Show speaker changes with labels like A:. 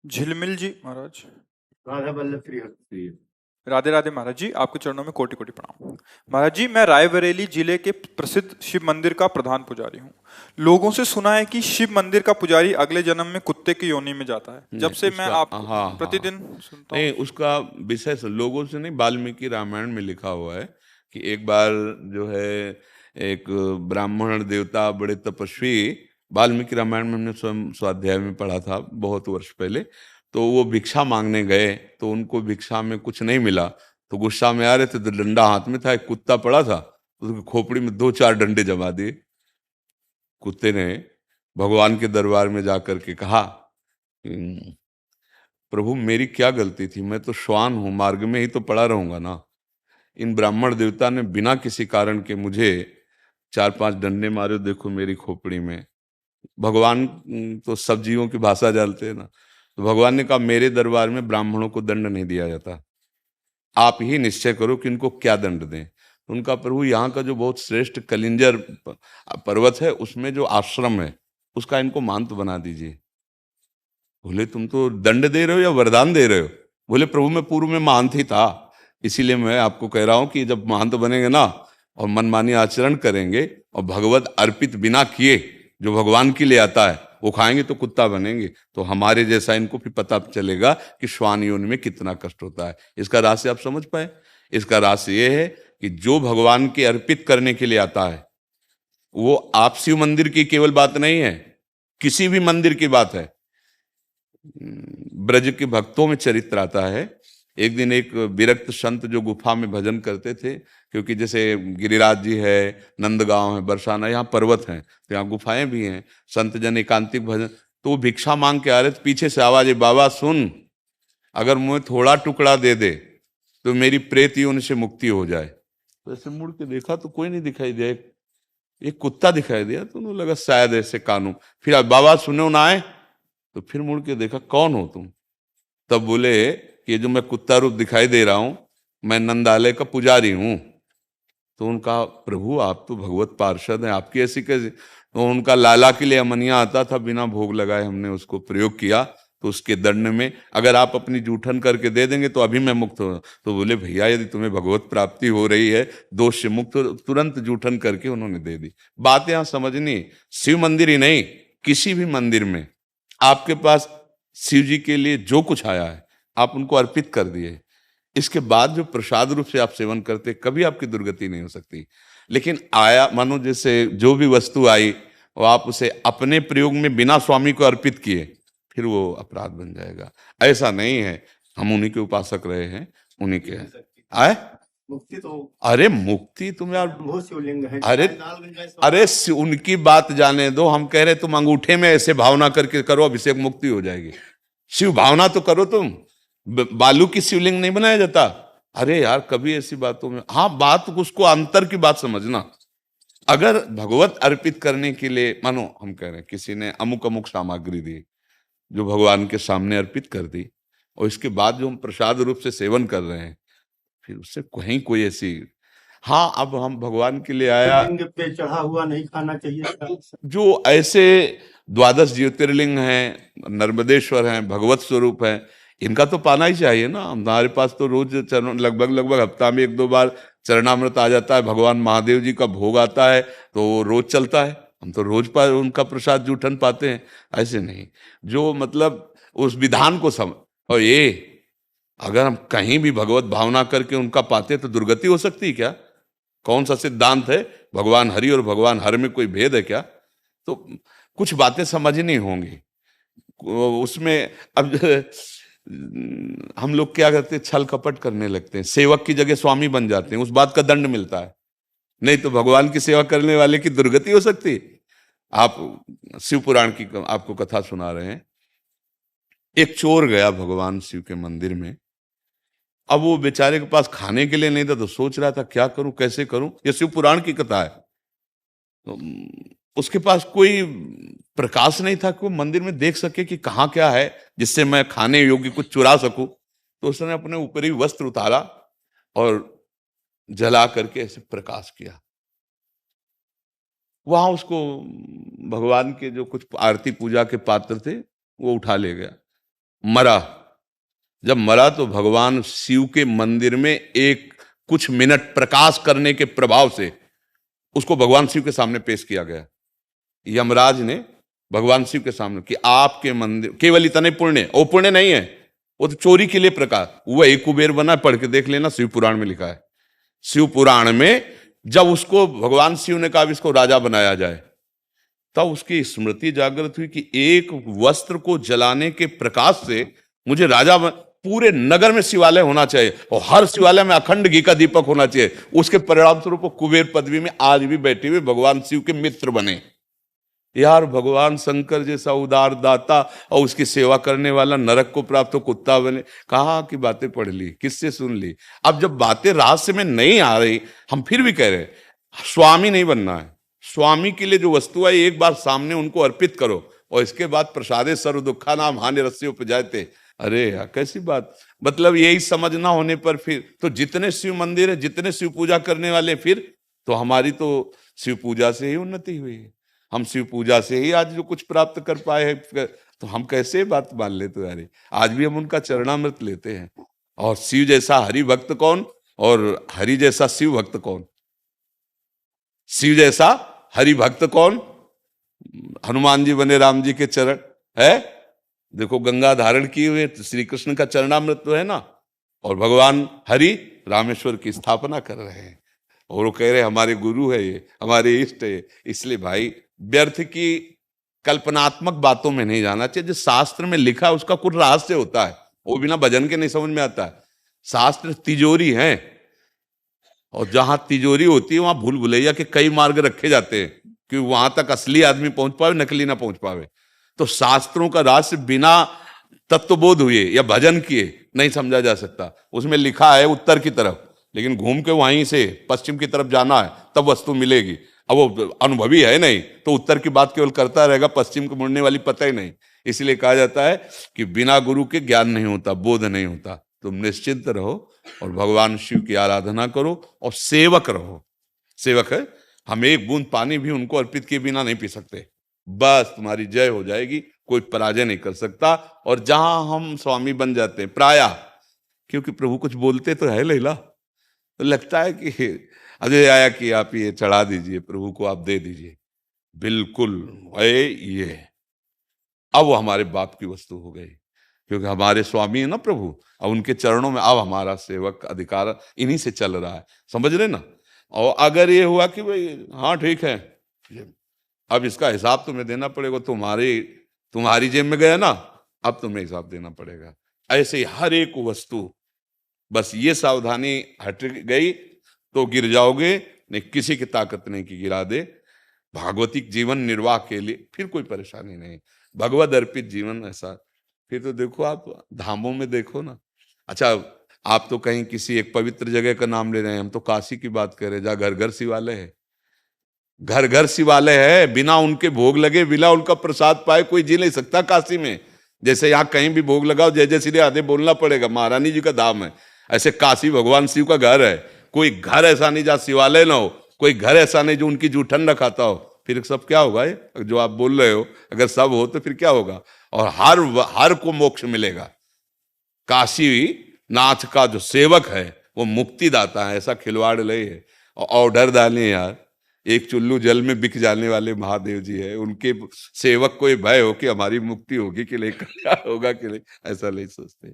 A: झिलमिल जी महाराज।
B: राधा वल्लभ श्री।
A: राधे राधे महाराज जी, आपके चरणों में कोटि कोटि प्रणाम। महाराज जी, मैं रायबरेली जिले के प्रसिद्ध शिव मंदिर का प्रधान पुजारी हूँ। लोगों से सुना है कि शिव मंदिर का पुजारी अगले जन्म में कुत्ते की योनि में जाता है। जब
C: नहीं
A: से मैं
C: उसका,
A: आपको
C: हाँ हाँ,
A: प्रतिदिन सुनता
C: नहीं
A: हूँ।
C: उसका विषय से लोगों से नहीं, वाल्मीकि रामायण में लिखा हुआ है कि एक बार जो है एक ब्राह्मण देवता बड़े तपस्वी, वाल्मीकि रामायण में हमने स्वयं स्वाध्याय में पढ़ा था बहुत वर्ष पहले, तो वो भिक्षा मांगने गए तो उनको भिक्षा में कुछ नहीं मिला, तो गुस्सा में आ रहे थे तो डंडा हाथ में था, एक कुत्ता पड़ा था, उसकी खोपड़ी में दो चार डंडे जमा दिए। कुत्ते ने भगवान के दरबार में जाकर के कहा, प्रभु मेरी क्या गलती थी, मैं तो श्वान हूं, मार्ग में ही तो पड़ा रहूंगा ना। इन ब्राह्मण देवता ने बिना किसी कारण के मुझे चार पांच डंडे मारे, देखो मेरी खोपड़ी में। भगवान तो सब जीवों की भाषा जानते हैं ना, तो भगवान ने कहा मेरे दरबार में ब्राह्मणों को दंड नहीं दिया जाता, आप ही निश्चय करो कि इनको क्या दंड दें। तो उनका प्रभु यहाँ का जो बहुत श्रेष्ठ कलिंजर पर्वत है उसमें जो आश्रम है उसका इनको महंत बना दीजिए। बोले तुम तो दंड दे रहे हो या वरदान दे रहे हो? बोले प्रभु मैं पूर्व में महंत ही था, इसीलिए मैं आपको कह रहा हूं कि जब महंत बनेंगे ना और मनमानी आचरण करेंगे और भगवत अर्पित बिना किए जो भगवान के लिए आता है वो खाएंगे तो कुत्ता बनेंगे, तो हमारे जैसा इनको भी पता चलेगा कि श्वान योनि में कितना कष्ट होता है। इसका रहस्य आप समझ पाए? इसका रहस्य ये है कि जो भगवान के अर्पित करने के लिए आता है, वो आप शिव मंदिर की केवल बात नहीं है, किसी भी मंदिर की बात है। ब्रज के भक्तों में चरित्र आता है। एक दिन एक विरक्त संत जो गुफा में भजन करते थे, क्योंकि जैसे गिरिराज जी है, नंदगांव है, बरसाना, यहाँ पर्वत हैं तो यहाँ गुफाएं भी हैं, संत जन एकांतिक भजन, तो वो भिक्षा मांग के आ रहे थे, पीछे से आवाज है, बाबा सुन, अगर मुझे थोड़ा टुकड़ा दे दे तो मेरी प्रेत योनि से मुक्ति हो जाए। तो ऐसे मुड़ के देखा तो कोई नहीं दिखाई दिया, एक कुत्ता दिखाई दिया, तो उन्हें लगा शायद ऐसे कानू। फिर अब बाबा सुनो ना आए, तो फिर मुड़ के देखा कौन हो तुम? तब बोले कि जो मैं कुत्ता रूप दिखाई दे रहा हूं मैं नंदालय का पुजारी हूं। तो उनका प्रभु आप तो भगवत पार्षद हैं, आपकी ऐसी कैसे? तो उनका लाला के लिए अमनिया आता था, बिना भोग लगाए हमने उसको प्रयोग किया, तो उसके दंड में अगर आप अपनी जूठन करके दे देंगे तो अभी मैं मुक्त हो। तो बोले भैया यदि तुम्हें भगवत प्राप्ति हो रही है दोष से मुक्त, तुरंत जूठन करके उन्होंने दे दी। बात यहां समझनी, शिव मंदिर ही नहीं, किसी भी मंदिर में आपके पास शिव जी के लिए जो कुछ आया है आप उनको अर्पित कर दिए, इसके बाद जो प्रसाद रूप से आप सेवन करते कभी आपकी दुर्गति नहीं हो सकती। लेकिन आया मानो जैसे जो भी वस्तु आई वो आप उसे अपने प्रयोग में बिना स्वामी को अर्पित किए, फिर वो अपराध बन जाएगा। ऐसा नहीं है, हम उन्हीं के उपासक रहे हैं, उन्हीं के आए
B: मुक्ति तो,
C: अरे मुक्ति तुम यार,
B: बहुत शिवलिंग है।
C: अरे अरे उनकी बात जाने दो, हम कह रहे तुम अंगूठे में ऐसे भावना करके करो अभिषेक मुक्ति हो जाएगी। शिव भावना तो करो तुम, बालू की शिवलिंग नहीं बनाया जाता। अरे यार कभी ऐसी बातों में, हाँ बात उसको अंतर की बात समझना। अगर भगवत अर्पित करने के लिए मानो हम कह रहे हैं किसी ने अमुक अमुक सामग्री दी जो भगवान के सामने अर्पित कर दी, और इसके बाद जो हम प्रसाद रूप से सेवन कर रहे हैं, फिर उससे कहीं कोई ऐसी, हाँ अब हम भगवान के लिए आया,
B: लिंग पे चढ़ा हुआ नहीं खाना चाहिए।
C: जो ऐसे द्वादश ज्योतिर्लिंग हैं, नर्मदेश्वर हैं, भगवत स्वरूप हैं, इनका तो पाना ही चाहिए ना। हमारे पास तो रोज चरण, लगभग लगभग हफ्ता में एक दो बार चरणामृत आ जाता है, भगवान महादेव जी का भोग आता है तो वो रोज चलता है, हम तो रोज पर उनका प्रसाद जूठन पाते हैं। ऐसे नहीं, जो मतलब उस विधान को समझ, और ये अगर हम कहीं भी भगवत भावना करके उनका पाते तो दुर्गति हो सकती है क्या? कौन सा सिद्धांत है? भगवान हरि और भगवान हर में कोई भेद है क्या? तो कुछ बातें समझनी होंगी उसमें। अब हम लोग क्या करते हैं, छल कपट करने लगते हैं, सेवक की जगह स्वामी बन जाते हैं, उस बात का दंड मिलता है। नहीं तो भगवान की सेवा करने वाले की दुर्गति हो सकती है। आप शिव पुराण की आपको कथा सुना रहे हैं, एक चोर गया भगवान शिव के मंदिर में, अब वो बेचारे के पास खाने के लिए नहीं था तो सोच रहा था क्या करूं कैसे करूं, ये शिव पुराण की कथा है। तो उसके पास कोई प्रकाश नहीं था कि वो मंदिर में देख सके कि कहाँ क्या है जिससे मैं खाने योग्य कुछ चुरा सकूं। तो उसने अपने ऊपरी वस्त्र उतारा और जला करके ऐसे प्रकाश किया। वहां उसको भगवान के जो कुछ आरती पूजा के पात्र थे वो उठा ले गया। मरा। जब मरा तो भगवान शिव के मंदिर में एक कुछ मिनट प्रकाश करने के प्रभाव से उसको भगवान शिव के सामने पेश किया गया। यमराज ने भगवान शिव के सामने कि आपके मंदिर केवल इतने पुण्य, वो पुण्य नहीं है, वो तो चोरी के लिए प्रकाश। वह एक कुबेर बना, पढ़ के देख लेना, शिव पुराण में लिखा है। शिव पुराण में जब उसको भगवान शिव ने कहा इसको राजा बनाया जाए, तब उसकी स्मृति जागृत हुई कि एक वस्त्र को जलाने के प्रकाश से मुझे राजा पूरे नगर में शिवालय होना चाहिए और हर शिवालय में अखंड घी का दीपक होना चाहिए। उसके परिणाम स्वरूप कुबेर पदवी में आज भी बैठे हुए भगवान शिव के मित्र बने। यार, भगवान शंकर जैसा उदार दाता और उसकी सेवा करने वाला नरक को प्राप्त हो कुत्ता बने। कहाँ की बातें पढ़ ली, किससे सुन ली? अब जब बातें रहस्य में नहीं आ रही, हम फिर भी कह रहे हैं स्वामी नहीं बनना है। स्वामी के लिए जो वस्तु है एक बार सामने उनको अर्पित करो और इसके बाद प्रसादे सर्व दुखा नाम हानि रस्सी उपजाते। अरे यार, कैसी बात! मतलब यही समझना होने पर फिर तो जितने शिव मंदिर है, जितने शिव पूजा करने वाले, फिर तो हमारी तो शिव पूजा से ही उन्नति हुई है। हम शिव पूजा से ही आज जो कुछ प्राप्त कर पाए हैं, तो हम कैसे बात मान लेते यार? आज भी हम उनका चरणामृत लेते हैं। और शिव जैसा हरि भक्त कौन और हरि जैसा शिव भक्त कौन? शिव जैसा हरि भक्त कौन? हनुमान जी बने राम जी के चरण है। देखो, गंगा धारण किए हुए श्री कृष्ण का चरणामृत तो है ना, और भगवान हरि रामेश्वर की स्थापना कर रहे हैं और वो कह रहे हमारे गुरु है, ये हमारे इष्ट है। इसलिए भाई, व्यर्थ की कल्पनात्मक बातों में नहीं जाना चाहिए। जो शास्त्र में लिखा है उसका कुछ रहस्य होता है, वो बिना भजन के नहीं समझ में आता है। शास्त्र तिजोरी है और जहां तिजोरी होती है वहां भूल भुलैया के कई मार्ग रखे जाते हैं कि वहां तक असली आदमी पहुंच पावे, नकली ना पहुंच पावे। तो शास्त्रों का रहस्य बिना तत्वबोध हुए या भजन किए नहीं समझा जा सकता। उसमें लिखा है उत्तर की तरफ, लेकिन घूम के वहीं से पश्चिम की तरफ जाना है तब वस्तु मिलेगी। अब वो अनुभवी है नहीं तो उत्तर की बात केवल करता रहेगा, पश्चिम को मुड़ने वाली पता ही नहीं। इसलिए कहा जाता है कि बिना गुरु के ज्ञान नहीं होता, बोध नहीं होता। तुम निश्चिंत रहो और भगवान शिव की आराधना करो और सेवक रहो। सेवक है, हम एक बूंद पानी भी उनको अर्पित किए बिना नहीं पी सकते। बस तुम्हारी जय हो जाएगी, कोई पराजय नहीं कर सकता। और जहां हम स्वामी बन जाते हैं प्रायः, क्योंकि प्रभु कुछ बोलते तो है लैला, तो लगता है कि अजय आया कि आप ये चढ़ा दीजिए, प्रभु को आप दे दीजिए। बिल्कुल ये अब वो हमारे बाप की वस्तु हो गई, क्योंकि हमारे स्वामी है ना प्रभु। अब उनके चरणों में अब हमारा सेवक अधिकार इन्हीं से चल रहा है, समझ रहे ना। और अगर ये हुआ कि भाई हाँ ठीक है, अब इसका हिसाब तुम्हें देना पड़ेगा, तुम्हारी जेब में गया ना, अब तुम्हें हिसाब देना पड़ेगा। ऐसे ही हर एक वस्तु, बस ये सावधानी हट गई तो गिर जाओगे, नहीं किसी की ताकत नहीं कि गिरा दे। भागवतिक जीवन निर्वाह के लिए फिर कोई परेशानी नहीं, भगवद अर्पित जीवन ऐसा। फिर तो देखो आप धामों में देखो ना। अच्छा, आप तो कहीं किसी एक पवित्र जगह का नाम ले रहे हैं, हम तो काशी की बात कर रहे हैं, जहाँ घर घर शिवालय है। घर घर शिवालय है, बिना उनके भोग लगे, बिना उनका प्रसाद पाए कोई जी नहीं सकता काशी में। जैसे यहाँ कहीं भी भोग लगाओ जय जय श्री राधे बोलना पड़ेगा, महारानी जी का धाम है, ऐसे काशी भगवान शिव का घर है। कोई घर ऐसा नहीं जहाँ शिवालय ना हो, कोई घर ऐसा नहीं जो उनकी जूठन न खाता हो। फिर सब क्या होगा ये जो आप बोल रहे हो? अगर सब हो तो फिर क्या होगा? और हर को मोक्ष मिलेगा। काशी नाथ का जो सेवक है वो मुक्तिदाता है, ऐसा खिलवाड़ नहीं है। और ऑर्डर डाले यार, एक चुल्लू जल में बिक जाने वाले महादेव जी है, उनके सेवक को भय हो कि हमारी मुक्ति होगी कि नहीं, क्या होगा कि नहीं, ऐसा नहीं सोचते।